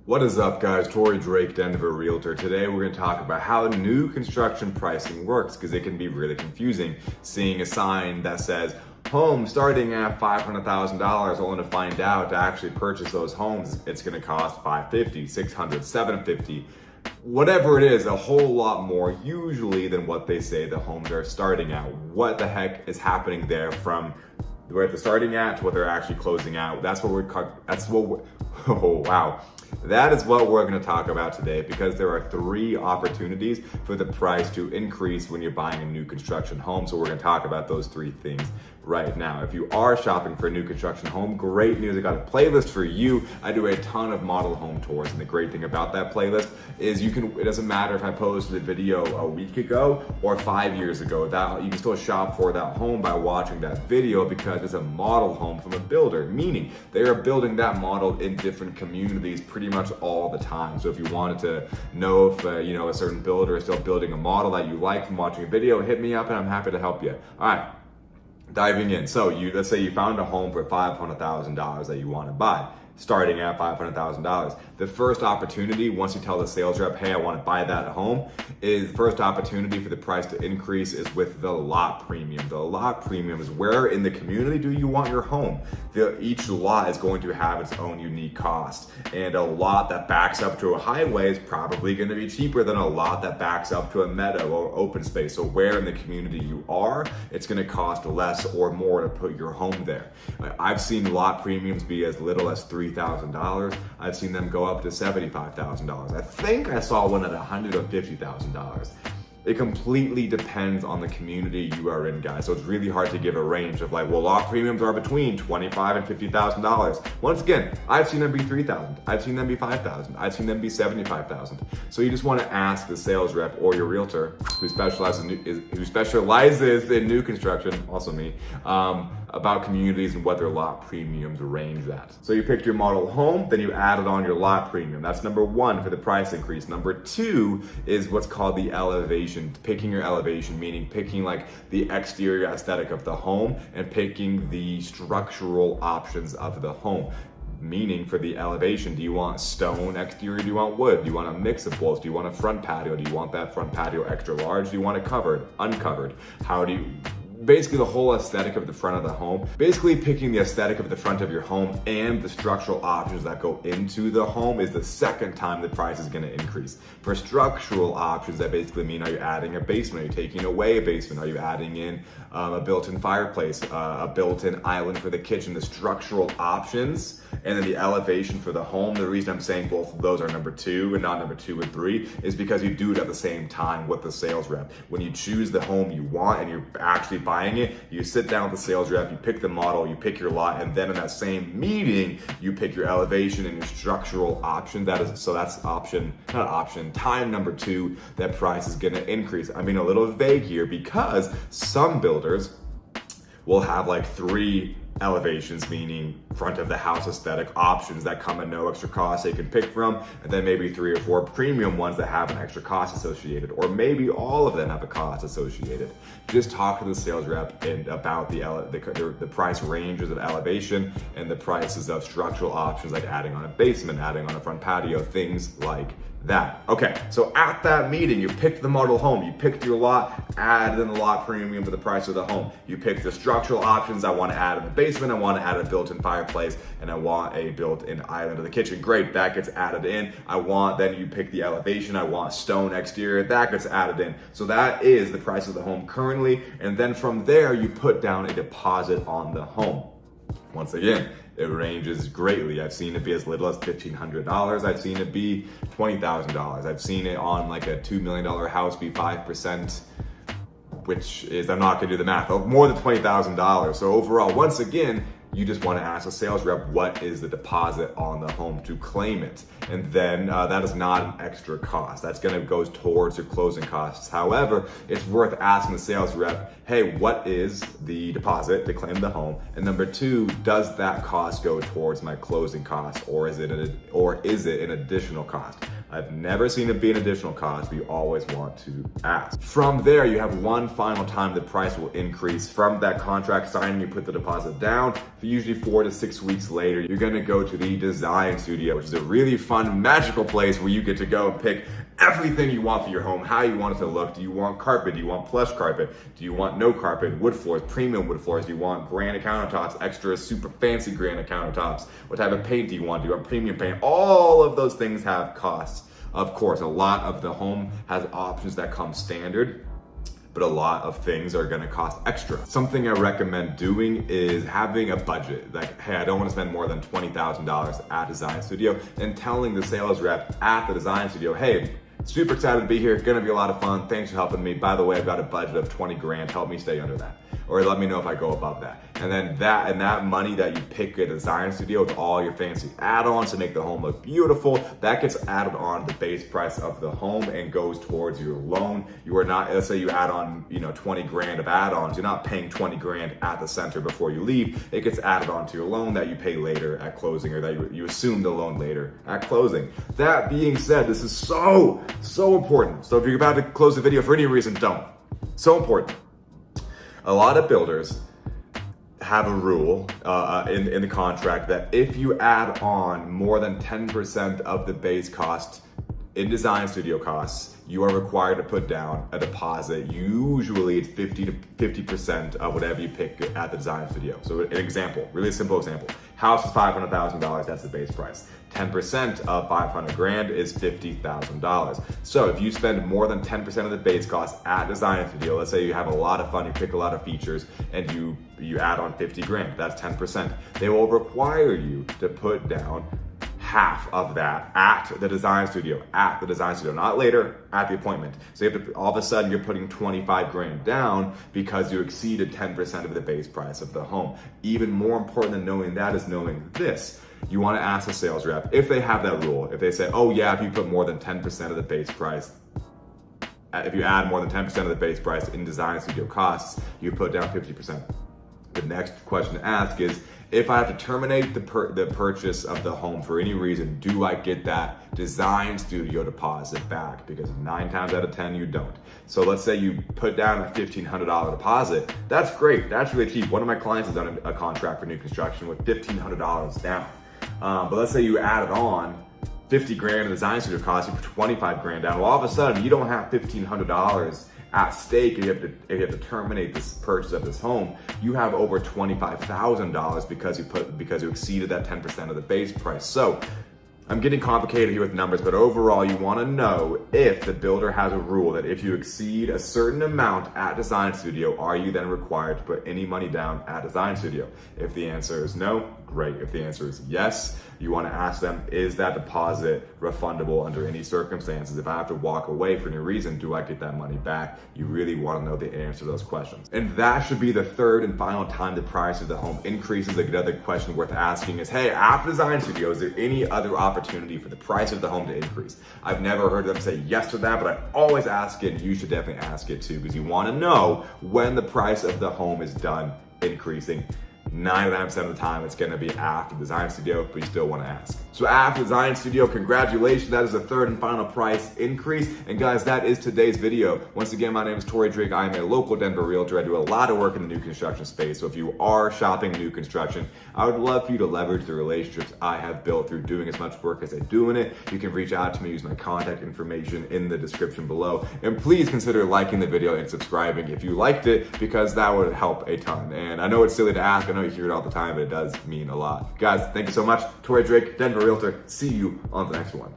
What is up, guys? Torrey Drake, Denver Realtor. Today we're going to talk about how new construction pricing works, because it can be really confusing seeing a sign that says home starting at $500,000, only to find out to actually purchase those homes it's going to cost $550, $600, $750, whatever it is, a whole lot more usually than what they say the homes are starting at. What the heck is happening there from where they're starting at to what they're actually closing out? Oh wow. That is what we're going to talk about today, because there are three opportunities for the price to increase when you're buying a new construction home. So we're going to talk about those three things right now. If you are shopping for a new construction home, great news. I got a playlist for you. I do a ton of model home tours, and the great thing about that playlist is it doesn't matter if I posted a video a week ago or 5 years ago, that you can still shop for that home by watching that video, because it's a model home from a builder, meaning they are building that model in different communities pretty much all the time. So if you wanted to know if a certain builder is still building a model that you like from watching a video, hit me up and I'm happy to help you. All right, diving in. So let's say you found a home for $500,000 that you want to buy, starting at $500,000. The first opportunity, once you tell the sales rep, hey, I want to buy that home, is the first opportunity for the price to increase is with the lot premium. The lot premium is where in the community do you want your home? Each lot is going to have its own unique cost, and a lot that backs up to a highway is probably going to be cheaper than a lot that backs up to a meadow or open space. So where in the community you are, it's going to cost less or more to put your home there. I've seen lot premiums be as little as $3,000. I've seen them go up to $75,000. I think I saw one at $150,000. It completely depends on the community you are in, guys. So it's really hard to give a range of like, well, lot premiums are between $25,000 and $50,000. Once again, I've seen them be $3,000. I've seen them be $5,000. I've seen them be $75,000. So you just want to ask the sales rep or your realtor who specializes in new construction, also me, about communities and what their lot premiums range at. So you picked your model home, then you added on your lot premium. That's number one for the price increase. Number two is what's called the elevation. Picking your elevation, meaning picking like the exterior aesthetic of the home and picking the structural options of the home. Meaning for the elevation, do you want stone exterior? Do you want wood? Do you want a mix of both? Do you want a front patio? Do you want that front patio extra large? Do you want it covered, uncovered? Basically the whole aesthetic of the front of the home. Basically picking the aesthetic of the front of your home and the structural options that go into the home is the second time the price is going to increase. For structural options, that basically mean, are you adding a basement? Are you taking away a basement? Are you adding in a built-in fireplace, a built-in island for the kitchen? The structural options and then the elevation for the home. The reason I'm saying both of those are number two and not number 2 and 3 is because you do it at the same time with the sales rep. When you choose the home you want and you're actually buying it, you sit down with the sales rep, you pick the model, you pick your lot, and then in that same meeting, you pick your elevation and your structural option. That's time number 2, that price is gonna increase. I mean, a little vague here because some builders will have like 3 elevations, meaning front of the house aesthetic options that come at no extra cost they can pick from, and then maybe 3 or 4 premium ones that have an extra cost associated, or maybe all of them have a cost associated. Just talk to the sales rep about the price ranges of elevation and the prices of structural options, like adding on a basement, adding on a front patio, things like that. Okay, so at that meeting, you picked the model home, you picked your lot, added in the lot premium to the price of the home. You picked the structural options. I want to add in the basement, I want to add a built-in fireplace, and I want a built-in island to the kitchen. Great, that gets added in. Then you pick the elevation, I want stone exterior, that gets added in. So that is the price of the home currently, and then from there, you put down a deposit on the home. Once again, it ranges greatly. I've seen it be as little as $1,500. I've seen it be $20,000. I've seen it on like a $2 million house be 5%, which is, I'm not gonna do the math, more than $20,000. So overall, once again, you just want to ask a sales rep, what is the deposit on the home to claim it? And then that is not an extra cost. That's going to go towards your closing costs. However, it's worth asking the sales rep, hey, what is the deposit to claim the home? And number 2, does that cost go towards my closing costs, or is it an additional cost? I've never seen it be an additional cost, but you always want to ask. From there, you have one final time the price will increase. From that contract signing, you put the deposit down. Usually 4 to 6 weeks later, you're gonna go to the design studio, which is a really fun, magical place where you get to go and pick everything you want for your home, how you want it to look. Do you want carpet? Do you want plush carpet? Do you want no carpet, wood floors, premium wood floors? Do you want granite countertops, extra super fancy granite countertops? What type of paint do you want? Do you want premium paint? All of those things have costs. Of course, a lot of the home has options that come standard, but a lot of things are gonna cost extra. Something I recommend doing is having a budget. Like, hey, I don't wanna spend more than $20,000 at design studio, and telling the sales rep at the design studio, hey, super excited to be here, gonna be a lot of fun, thanks for helping me. By the way, I've got a budget of 20 grand, help me stay under that. Or let me know if I go above that. And then that money that you pick at a design studio with all your fancy add-ons to make the home look beautiful, that gets added on the base price of the home and goes towards your loan. You are not, let's say you add on 20 grand of add-ons, you're not paying 20 grand at the center before you leave. It gets added onto your loan that you pay later at closing, or that you assume the loan later at closing. That being said, this is so important. So if you're about to close the video for any reason, don't. So important. A lot of builders have a rule in the contract that if you add on more than 10% of the base cost in design studio costs, you are required to put down a deposit. Usually it's 50% of whatever you pick at the design studio. So an example, really simple example. House is $500,000, that's the base price. 10% of 500 grand is $50,000. So if you spend more than 10% of the base cost at design studio, let's say you have a lot of fun, you pick a lot of features, and you add on 50 grand, that's 10%. They will require you to put down half of that at the design studio, not later, at the appointment. So you have to, all of a sudden you're putting 25 grand down because you exceeded 10% of the base price of the home. Even more important than knowing that is knowing this. You want to ask the sales rep, if they have that rule, if they say, oh yeah, if you put more than 10% of the base price, if you add more than 10% of the base price in design studio costs, you put down 50%. The next question to ask is, if I have to terminate the purchase of the home for any reason, do I get that design studio deposit back? Because 9 times out of 10, you don't. So let's say you put down a $1,500 deposit. That's great, that's really cheap. One of my clients has done a contract for new construction with $1,500 down. But let's say you added on 50 grand in design studio costs, you put 25 grand down. Well, all of a sudden you don't have $1,500 at stake, and you have to terminate this purchase of this home. You have over $25,000 because you exceeded that 10% of the base price. So I'm getting complicated here with numbers, but overall you want to know if the builder has a rule that if you exceed a certain amount at design studio, are you then required to put any money down at design studio? If the answer is no, great. If the answer is yes, you want to ask them, is that deposit refundable under any circumstances? If I have to walk away for any reason, do I get that money back? You really want to know the answer to those questions. And that should be the third and final time the price of the home increases. Another question worth asking is, hey, after design studio, is there any other opportunity for the price of the home to increase? I've never heard them say yes to that, but I always ask it, and you should definitely ask it too, because you want to know when the price of the home is done increasing. 99% of the time it's going to be after design studio, but you still want to ask. So after design studio, congratulations, that is the third and final price increase. And guys, that is today's video. Once again, my name is Torrey Drake. I am a local Denver realtor. I do a lot of work in the new construction space. So if you are shopping new construction, I would love for you to leverage the relationships I have built through doing as much work as I do in it. You can reach out to me, use my contact information in the description below. And please consider liking the video and subscribing if you liked it, because that would help a ton. And I know it's silly to ask, I know you hear it all the time, but it does mean a lot. Guys, thank you so much. Torrey Drake, Denver realtor. See you on the next one.